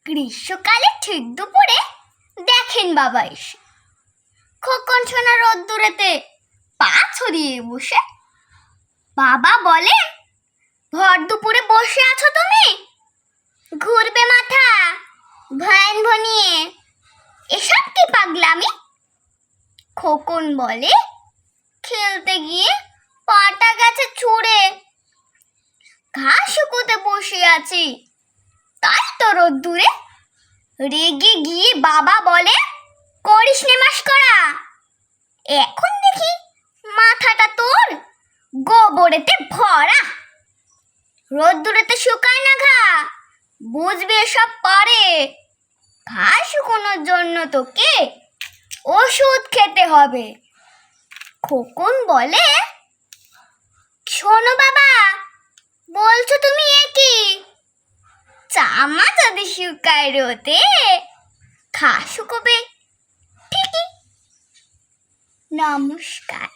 গ্রীষ্মকালে ঠিক দুপুরে দেখেন বাবা এসে খোকন সোনা রোদ্দুরেতে পা ছড়িয়ে বসে। বাবা বলে, ভর দুপুরে বসে আছো তুমি, ঘুরবে মাথা ভয়ান ভনিয়ে, এসব কি পাগলামি? খোকন বলে, খেলতে গিয়ে পাটা গেছে ছুঁড়ে, ঘাস শুকোতে বসে আছি তাই তো রোদ্দুরে। রেগে গিয়ে বাবা বলে, করিস নে মাস্করা, এখন দেখি মাথাটা তোর গোবরেতে ভরা, রোদ্দুরেতে শুকায় না ঘা, বুঝবে সব পরে, ঘা শুকোনোর জন্য তোকে ওষুধ খেতে হবে। খোকন বলে, শোনো বাবা, বলছো তুমি একই, চামা যদি শুকায় রোদে, ঘা শুকোবে ঠিকই। নমস্কার।